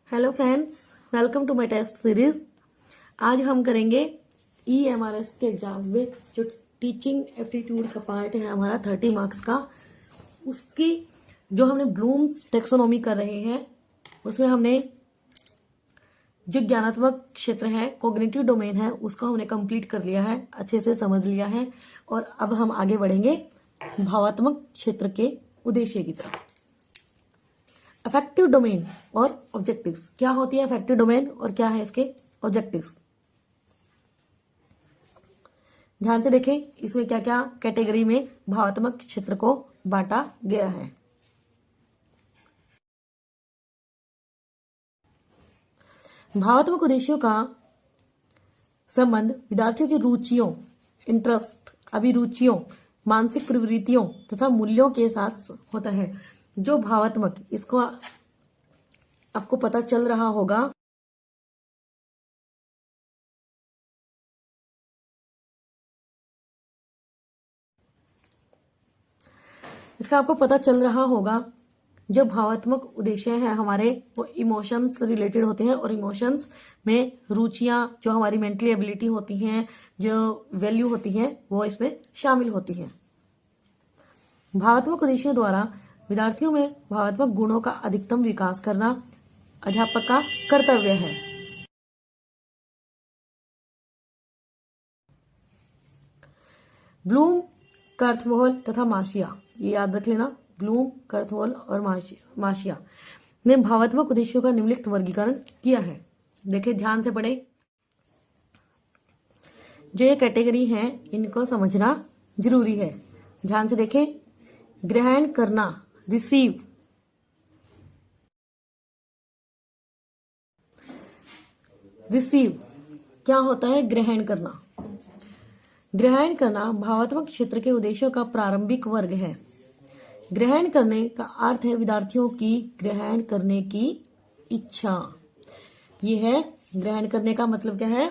Hello friends, welcome to my test series. आज हम करेंगे EMRS के एग्जाम में जो टीचिंग एप्टीट्यूड का पार्ट है हमारा 30 मार्क्स का, उसकी जो हमने ब्लूम्स टेक्सोनॉमी कर रहे हैं उसमें हमने जो ज्ञानात्मक क्षेत्र है, कॉग्निटिव डोमेन है, उसको हमने कंप्लीट कर लिया है, अच्छे से समझ लिया है। और अब हम आगे बढ़ेंगे भावात्मक क्षेत्र के उद्देश्य की तरफ। अफेक्टिव डोमेन और ऑब्जेक्टिव्स। क्या होती है अफेक्टिव डोमेन और क्या है इसके ऑब्जेक्टिव्स? ध्यान से देखें, इसमें क्या क्या कैटेगरी में भावात्मक क्षेत्र को बांटा गया है। भावात्मक उद्देश्यों का संबंध विद्यार्थियों की रुचियों, इंटरेस्ट, अभिरुचियों, मानसिक प्रवृत्तियों तथा मूल्यों के साथ होता है। जो भावात्मक, इसको आपको पता चल रहा होगा, इसका आपको पता चल रहा होगा जो भावात्मक उद्देश्य है हमारे, वो इमोशंस रिलेटेड होते हैं और इमोशंस में रुचियां, जो हमारी मेंटली एबिलिटी होती हैं, जो वैल्यू होती हैं, वो इसमें शामिल होती हैं। भावात्मक उद्देश्यों द्वारा विद्यार्थियों में भावात्मक गुणों का अधिकतम विकास करना अध्यापक का कर्तव्य है। ब्लूम, कर्थवोल तथा मार्शिया, ये याद रख लेना। ब्लूम, कर्थवोल और मार्शिया ने भावात्मक उद्देश्यों का निम्नलिखित वर्गीकरण किया है। देखिए, ध्यान से पढ़े। जो ये कैटेगरी है इनको समझना जरूरी है। ध्यान से देखें। ग्रहण करना, रिसीव, रिसीव क्या होता है? ग्रहण करना। ग्रहण करना भावात्मक क्षेत्र के उद्देश्यों का प्रारंभिक वर्ग है। ग्रहण करने का अर्थ है विद्यार्थियों की ग्रहण करने की इच्छा। ये है ग्रहण करने का मतलब क्या है?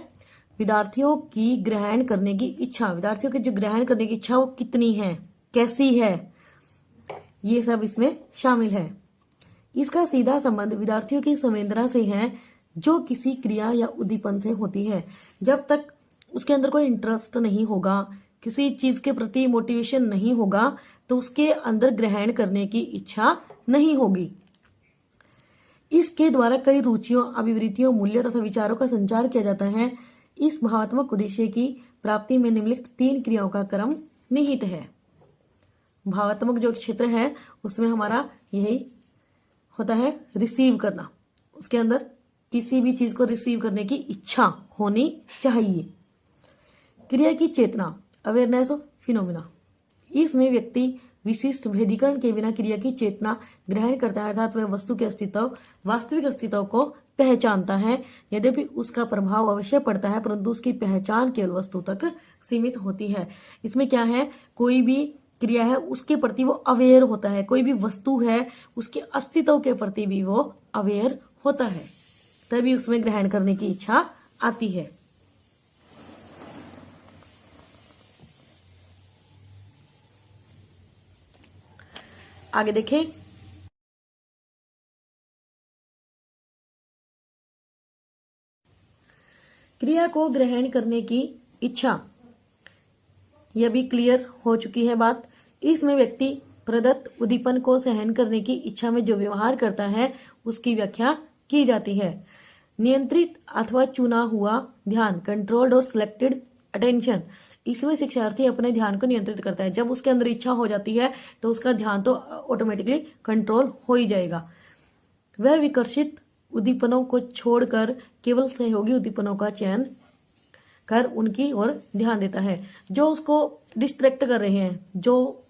विद्यार्थियों की ग्रहण करने की इच्छा। विद्यार्थियों की जो ग्रहण करने की इच्छा वो कितनी है, कैसी है, ये सब इसमें शामिल है। इसका सीधा संबंध विद्यार्थियों की संवेदना से है, जो किसी क्रिया या उद्दीपन से होती है। जब तक उसके अंदर कोई इंटरेस्ट नहीं होगा, किसी चीज के प्रति मोटिवेशन नहीं होगा, तो उसके अंदर ग्रहण करने की इच्छा नहीं होगी। इसके द्वारा कई रुचियों, अभिवृत्तियों, मूल्यों तथा विचारों का संचार किया जाता है। इस भावात्मक उद्देश्य की प्राप्ति में निम्नलिखित 3 क्रियाओं का क्रम निहित है। भावात्मक जो क्षेत्र है उसमें हमारा यही होता है, रिसीव करना। उसके अंदर किसी भी चीज को रिसीव करने की इच्छा होनी चाहिए। क्रिया की चेतना, अवेयरनेस ऑफ फिनोमिना। इसमें व्यक्ति विशिष्ट भेदीकरण के बिना क्रिया की चेतना ग्रहण करता है, अर्थात वह वस्तु के अस्तित्व, वास्तविक अस्तित्व को पहचानता है। यद्यपि उसका प्रभाव अवश्य पड़ता है, परंतु उसकी पहचान केवल वस्तु तक सीमित होती है। इसमें क्या है? कोई भी क्रिया है उसके प्रति वो अवेयर होता है, कोई भी वस्तु है उसके अस्तित्व के प्रति भी वो अवेयर होता है, तभी उसमें ग्रहण करने की इच्छा आती है। आगे देखें। क्रिया को ग्रहण करने की इच्छा, यह भी क्लियर हो चुकी है बात। इसमें व्यक्ति प्रदत्त उद्दीपन को सहन करने की इच्छा में जो व्यवहार करता है उसकी व्याख्या की जाती है। नियंत्रित अथवा चुना हुआ ध्यान, कंट्रोल्ड और सिलेक्टेड अटेंशन। इसमें शिक्षार्थी अपने ध्यान को नियंत्रित करता है। जब उसके अंदर इच्छा हो जाती है तो उसका ध्यान तो ऑटोमेटिकली कंट्रोल हो ही जाएगा। वह विकर्षित उद्दीपनों को छोड़कर केवल सहयोगी उद्दीपनों का चयन कर उनकी ओर ध्यान देता है। जो उसको डिस्ट्रैक्ट कर रहे हैं, जो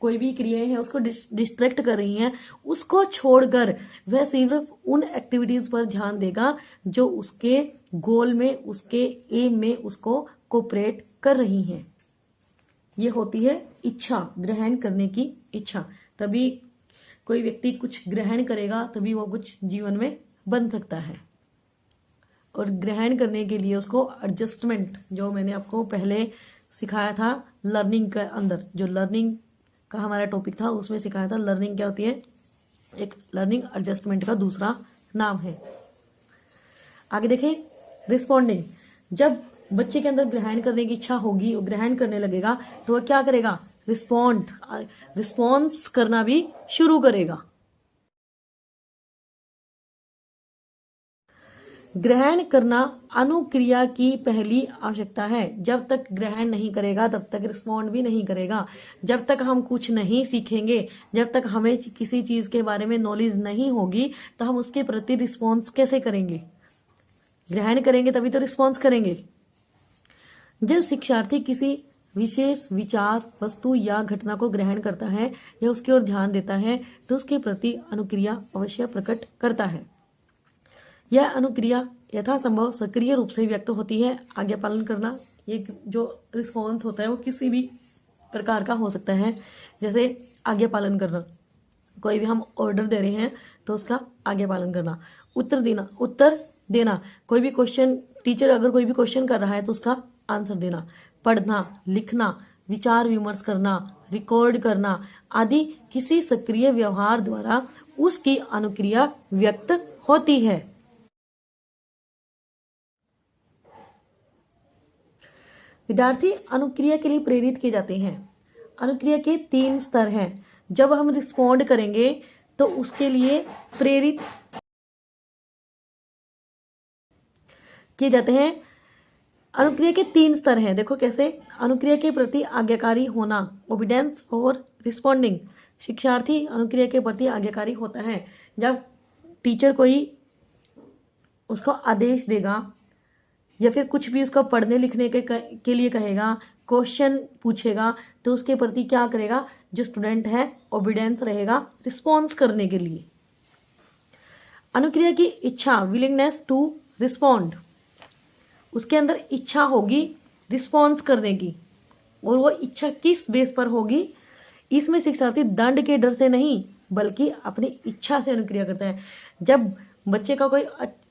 कोई भी क्रियाएं हैं उसको डिस्ट्रैक्ट कर रही हैं, उसको छोड़कर वह सिर्फ उन एक्टिविटीज पर ध्यान देगा जो उसके गोल में, उसके एम में उसको कोऑपरेट कर रही हैं। ये होती है इच्छा, ग्रहण करने की इच्छा। तभी कोई व्यक्ति कुछ ग्रहण करेगा, तभी वो कुछ जीवन में बन सकता है। और ग्रहण करने के लिए उसको एडजस्टमेंट, जो मैंने आपको पहले सिखाया था लर्निंग के अंदर, जो लर्निंग का हमारा टॉपिक था उसमें सिखाया था लर्निंग क्या होती है, एक लर्निंग एडजस्टमेंट का दूसरा नाम है। आगे देखें, रिस्पॉन्डिंग। जब बच्चे के अंदर ग्रहण करने की इच्छा होगी, वो ग्रहण करने लगेगा, तो वह क्या करेगा, रिस्पॉन्स करना भी शुरू करेगा। ग्रहण करना अनुक्रिया की पहली आवश्यकता है। जब तक ग्रहण नहीं करेगा तब तक रिस्पॉन्ड भी नहीं करेगा। जब तक हम कुछ नहीं सीखेंगे, जब तक हमें किसी चीज के बारे में नॉलेज नहीं होगी, तो हम उसके प्रति रिस्पॉन्स कैसे करेंगे? ग्रहण करेंगे तभी तो रिस्पॉन्स करेंगे। जब शिक्षार्थी किसी विशेष विचार, वस्तु या घटना को ग्रहण करता है या उसकी ओर ध्यान देता है, तो उसके प्रति अनुक्रिया अवश्य प्रकट करता है। यह अनुक्रिया यथासंभव सक्रिय रूप से व्यक्त होती है। आज्ञा पालन करना, ये जो रिस्पॉन्स होता है वो किसी भी प्रकार का हो सकता है, जैसे आज्ञा पालन करना, कोई भी हम ऑर्डर दे रहे हैं तो उसका आज्ञा पालन करना। उत्तर देना, कोई भी क्वेश्चन, टीचर अगर कोई भी क्वेश्चन कर रहा है तो उसका आंसर देना। पढ़ना, लिखना, विचार विमर्श करना, रिकॉर्ड करना आदि किसी सक्रिय व्यवहार द्वारा उसकी अनुक्रिया व्यक्त होती है। विद्यार्थी अनुक्रिया के लिए प्रेरित किए जाते हैं। अनुक्रिया के 3 स्तर हैं। जब हम रिस्पॉन्ड करेंगे तो उसके लिए प्रेरित किए जाते हैं। अनुक्रिया के 3 स्तर हैं, देखो कैसे। अनुक्रिया के प्रति आज्ञाकारी होना, ओबीडेंस फॉर रिस्पॉन्डिंग। शिक्षार्थी अनुक्रिया के प्रति आज्ञाकारी होता है जब टीचर कोई उसको आदेश देगा या फिर कुछ भी उसको पढ़ने लिखने के लिए कहेगा, क्वेश्चन पूछेगा, तो उसके प्रति क्या करेगा, जो स्टूडेंट है ओबीडेंस रहेगा रिस्पॉन्स करने के लिए। अनुक्रिया की इच्छा, विलिंगनेस टू रिस्पॉन्ड, उसके अंदर इच्छा होगी रिस्पॉन्स करने की, और वो इच्छा किस बेस पर होगी, इसमें शिक्षार्थी दंड के डर से नहीं बल्कि अपनी इच्छा से अनुक्रिया करता है। जब बच्चे का कोई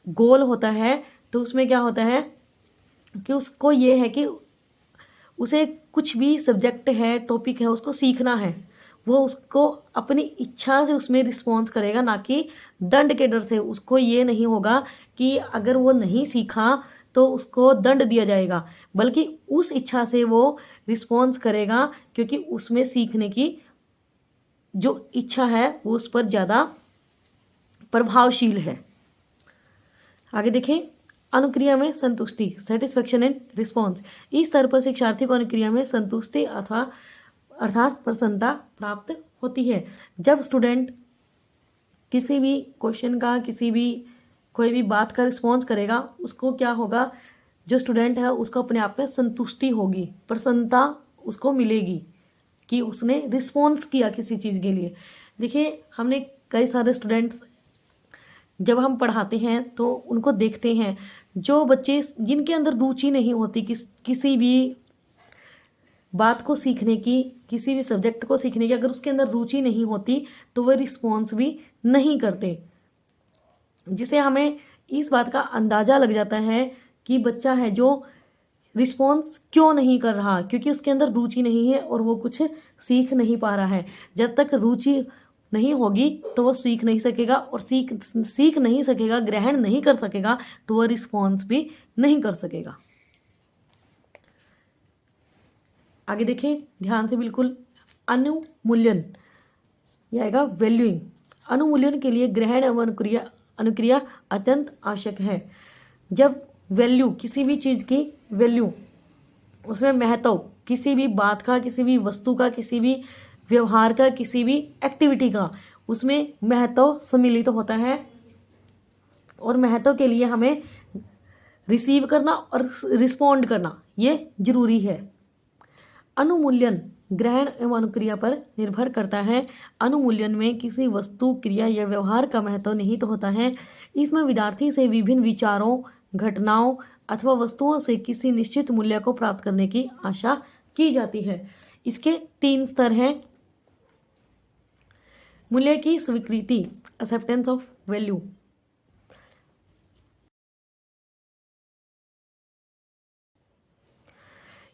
गोल होता है तो उसमें क्या होता है कि उसको ये है कि उसे कुछ भी सब्जेक्ट है, टॉपिक है, उसको सीखना है, वो उसको अपनी इच्छा से उसमें रिस्पॉन्स करेगा, ना कि दंड के डर से। उसको ये नहीं होगा कि अगर वो नहीं सीखा तो उसको दंड दिया जाएगा, बल्कि उस इच्छा से वो रिस्पॉन्स करेगा क्योंकि उसमें सीखने की जो इच्छा है वो उस पर ज़्यादा प्रभावशील है। आगे देखें, अनुक्रिया में संतुष्टि, सेटिस्फेक्शन एंड रिस्पॉन्स। इस स्तर पर शिक्षार्थी को अनुक्रिया में संतुष्टि अर्थात प्रसन्नता प्राप्त होती है। जब स्टूडेंट किसी भी क्वेश्चन का, कोई भी बात का रिस्पॉन्स करेगा, उसको क्या होगा, जो स्टूडेंट है उसको अपने आप में संतुष्टि होगी, प्रसन्नता उसको मिलेगी कि उसने रिस्पॉन्स किया किसी चीज़ के लिए। देखिए, हमने कई सारे स्टूडेंट्स जब हम पढ़ाते हैं तो उनको देखते हैं, जो बच्चे जिनके अंदर रुचि नहीं होती किसी भी बात को सीखने की, किसी भी सब्जेक्ट को सीखने की, अगर उसके अंदर रुचि नहीं होती तो वह रिस्पॉन्स भी नहीं करते, जिसे हमें इस बात का अंदाजा लग जाता है कि बच्चा है जो रिस्पॉन्स क्यों नहीं कर रहा, क्योंकि उसके अंदर रुचि नहीं है और वो कुछ सीख नहीं पा रहा है। जब तक रुचि नहीं होगी तो वो सीख नहीं सकेगा, और सीख नहीं सकेगा, ग्रहण नहीं कर सकेगा, तो वह रिस्पॉन्स भी नहीं कर सकेगा। आगे देखें ध्यान से बिल्कुल। अनुमूल्यन, यह आएगा वैल्यूइंग। अनुमूल्यन के लिए ग्रहण एवं अनुक्रिया अत्यंत आवश्यक है। जब वैल्यू, किसी भी चीज़ की वैल्यू, उसमें महत्व, किसी भी बात का, किसी भी वस्तु का, किसी भी व्यवहार का, किसी भी एक्टिविटी का, उसमें महत्व सम्मिलित होता है, और महत्व के लिए हमें रिसीव करना और रिस्पॉन्ड करना ये जरूरी है। अनुमूल्यन ग्रहण एवं अनुक्रिया पर निर्भर करता है। अनुमूल्यन में किसी वस्तु, क्रिया या व्यवहार का महत्व निहित होता है। इसमें विद्यार्थी से विभिन्न विचारों, घटनाओं अथवा वस्तुओं से किसी निश्चित मूल्य को प्राप्त करने की आशा की जाती है। इसके 3 स्तर हैं। मूल्य की स्वीकृति, एक्सेप्टेंस ऑफ वैल्यू।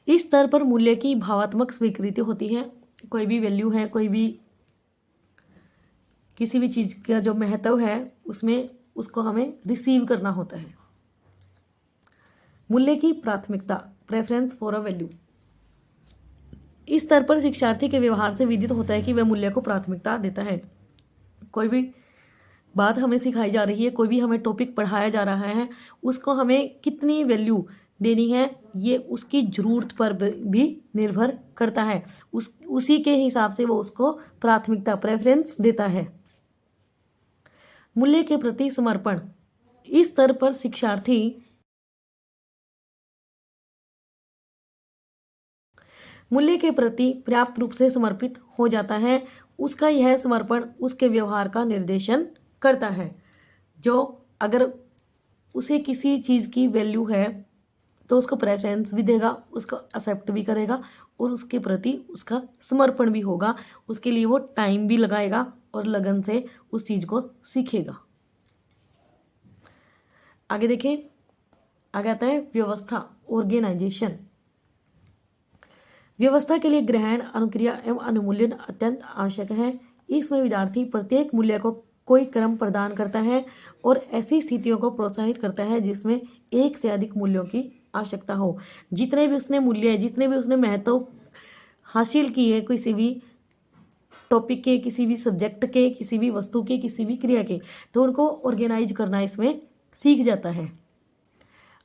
इस स्तर पर मूल्य की भावात्मक स्वीकृति होती है। कोई भी वैल्यू है, कोई भी किसी भी चीज़ का जो महत्व है, उसमें उसको हमें रिसीव करना होता है। मूल्य की प्राथमिकता, प्रेफरेंस फॉर अ वैल्यू। इस स्तर पर शिक्षार्थी के व्यवहार से विदित होता है कि वह मूल्य को प्राथमिकता देता है। कोई भी बात हमें सिखाई जा रही है, कोई भी हमें टॉपिक पढ़ाया जा रहा है, उसको हमें कितनी वैल्यू देनी है ये उसकी ज़रूरत पर भी निर्भर करता है। उसी के हिसाब से वो उसको प्राथमिकता, प्रेफरेंस देता है। मूल्य के प्रति समर्पण, इस स्तर पर शिक्षार्थी मूल्य के प्रति पर्याप्त रूप से समर्पित हो जाता है। उसका यह समर्पण उसके व्यवहार का निर्देशन करता है। जो अगर उसे किसी चीज़ की वैल्यू है तो उसको प्रेफरेंस भी देगा, उसको एक्सेप्ट भी करेगा और उसके प्रति उसका समर्पण भी होगा। उसके लिए वो टाइम भी लगाएगा और लगन से उस चीज़ को सीखेगा। आगे देखें, आगे आता है व्यवस्था, ऑर्गेनाइजेशन। व्यवस्था के लिए ग्रहण, अनुक्रिया एवं अनुमूल्यन अत्यंत आवश्यक है। इसमें विद्यार्थी प्रत्येक मूल्य को कोई क्रम प्रदान करता है और ऐसी स्थितियों को प्रोत्साहित करता है जिसमें एक से अधिक मूल्यों की आवश्यकता हो। जितने भी उसने मूल्य, जितने भी उसने महत्व हासिल किए किसी भी टॉपिक के, किसी भी सब्जेक्ट के, किसी भी वस्तु के, किसी भी क्रिया के, तो उनको ऑर्गेनाइज करना इसमें सीख जाता है।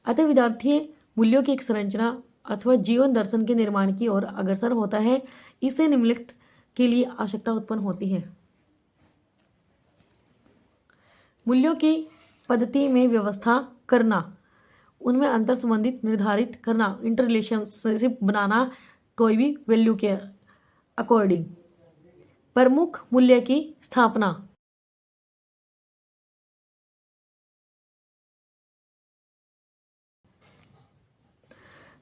अतः विद्यार्थी मूल्यों की एक संरचना अथवा जीवन दर्शन के निर्माण की ओर अग्रसर होता है। इसे निम्नलिखित के लिए आवश्यकता उत्पन्न होती है। मूल्यों की पद्धति में व्यवस्था करना, उनमें अंतर संबंधित निर्धारित करना, इंटर रिलेशनशिप बनाना कोई भी वैल्यू के अकॉर्डिंग। प्रमुख मूल्य की स्थापना,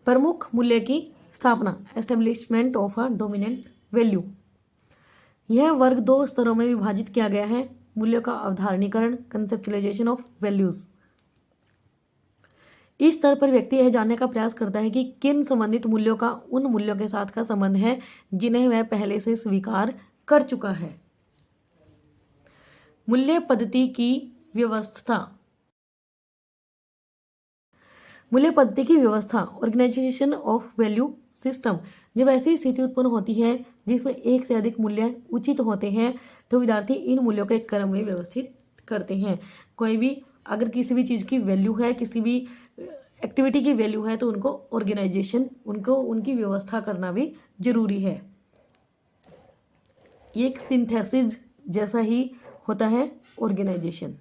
प्रमुख मूल्य की स्थापना, establishment of a dominant value. यह वर्ग दो स्तरों में विभाजित किया गया है। मूल्यों का अवधारणीकरण, कंसेप्चुअलाइजेशन ऑफ वैल्यूज। इस स्तर पर व्यक्ति यह जानने का प्रयास करता है कि किन संबंधित मूल्यों का उन मूल्यों के साथ का संबंध है जिन्हें वह पहले से स्वीकार कर चुका है। मूल्य पद्धति की व्यवस्था, मूल्य पद्धति की व्यवस्था, ऑर्गेनाइजेशन ऑफ वैल्यू सिस्टम। जब ऐसी स्थिति उत्पन्न होती है जिसमें एक से अधिक मूल्य उचित होते हैं तो विद्यार्थी इन मूल्यों को एक क्रम में व्यवस्थित करते हैं। कोई भी अगर किसी भी चीज़ की वैल्यू है, किसी भी एक्टिविटी की वैल्यू है, तो उनको ऑर्गेनाइजेशन, उनको उनकी व्यवस्था करना भी जरूरी है। ये एक सिंथेसिस जैसा ही होता है ऑर्गेनाइजेशन।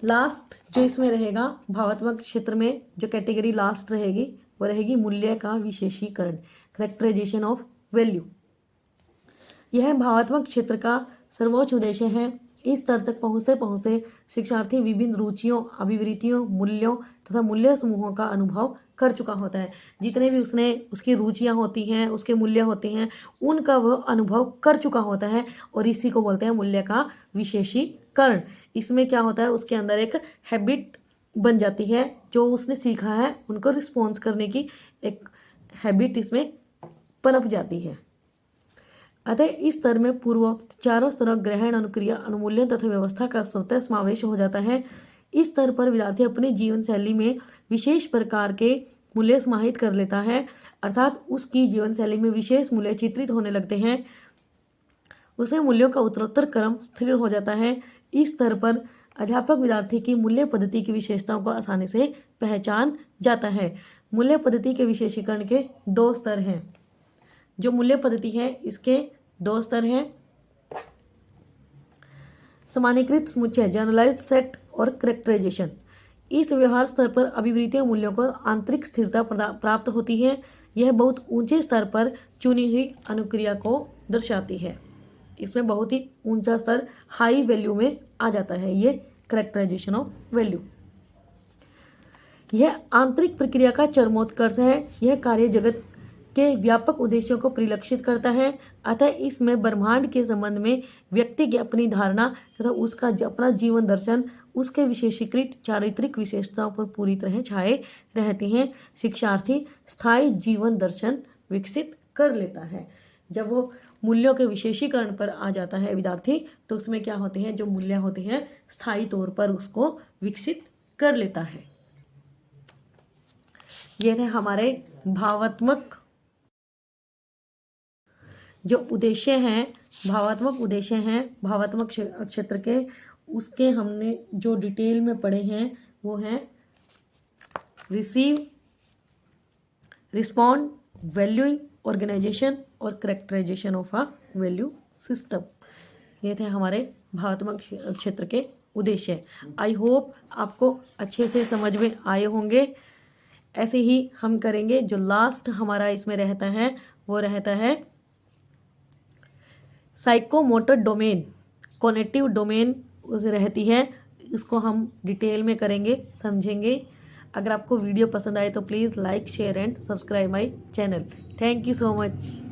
लास्ट जो इसमें रहेगा भावात्मक क्षेत्र में जो कैटेगरी लास्ट रहेगी वो रहेगी मूल्य का विशेषीकरण, करेक्टराइजेशन ऑफ वैल्यू। यह भावात्मक क्षेत्र का सर्वोच्च उद्देश्य है। इस स्तर तक पहुँचते पहुँचते शिक्षार्थी विभिन्न रुचियों, अभिवृत्तियों, मूल्यों तथा मूल्य समूहों का अनुभव कर चुका होता है। जितने भी उसकी रुचियाँ होती हैं, उसके मूल्य होते हैं, उनका वह अनुभव कर चुका होता है और इसी को बोलते हैं मूल्य का विशेषीकरण। इसमें क्या होता है, उसके अंदर एक हैबिट बन जाती है। जो उसने सीखा है उनको रिस्पॉन्स करने की एक हैबिट इसमें पनप जाती है। अतः इस स्तर में पूर्वोक्त चारों स्तरों ग्रहण, अनुक्रिया, अनुमूल्यन तथा व्यवस्था का स्वतः समावेश हो जाता है। इस स्तर पर विद्यार्थी अपनी जीवन शैली में विशेष प्रकार के मूल्य समाहित कर लेता है, अर्थात उसकी जीवन शैली में विशेष मूल्य चित्रित होने लगते हैं। उसे मूल्यों का उत्तरोत्तर क्रम स्थिर हो जाता है। इस स्तर पर अध्यापक विद्यार्थी की मूल्य पद्धति की विशेषताओं को आसानी से पहचान जाता है। मूल्य पद्धति के विशेषीकरण के दो स्तर हैं। जो मूल्य पद्धति है इसके दो स्तर हैं, सामान्यीकृत समुच्चय, जनरलाइज्ड सेट और करेक्टराइजेशन। इस व्यवहार स्तर पर अभिवृत्तियों मूल्यों को आंतरिक स्थिरता प्राप्त होती है। यह बहुत ऊंचे स्तर पर चुनी हुई अनुक्रिया को दर्शाती है। इसमें बहुत ही ऊंचा स्तर, हाई वैल्यू में आ जाता है ये करेक्टराइजेशन ऑफ वैल्यू। यह आंतरिक प्रक्रिया का चरमोत्कर्ष है। यह कार्य जगत के व्यापक उद्देश्यों को परिलक्षित करता है। अतः इसमें ब्रह्मांड के संबंध में व्यक्ति की अपनी धारणा तथा उसका अपना जीवन दर्शन, उसके विशेषीकृत चारित्रिक विशेषताओं पर पूरी तरह छाए रहते हैं। शिक्षार्थी स्थायी जीवन दर्शन विकसित कर लेता है। जब वो मूल्यों के विशेषीकरण पर आ जाता है विद्यार्थी, तो उसमें क्या होते हैं, जो मूल्य होते हैं स्थायी तौर पर उसको विकसित कर लेता है। ये थे हमारे भावात्मक जो उद्देश्य हैं, भावात्मक उद्देश्य हैं भावात्मक क्षेत्र के, उसके हमने जो डिटेल में पढ़े हैं वो हैं रिसीव, रिस्पॉन्ड, वैल्यूइंग, ऑर्गेनाइजेशन और characterisation of a value system. ये थे हमारे भावात्मक क्षेत्र के उद्देश्य। आई होप आपको अच्छे से समझ में आए होंगे। ऐसे ही हम करेंगे। जो लास्ट हमारा इसमें रहता है वो रहता है साइकोमोटर डोमेन, कॉग्निटिव डोमेन उस रहती है। इसको हम डिटेल में करेंगे, समझेंगे। अगर आपको वीडियो पसंद आए तो please like, share and subscribe my channel. Thank you so much.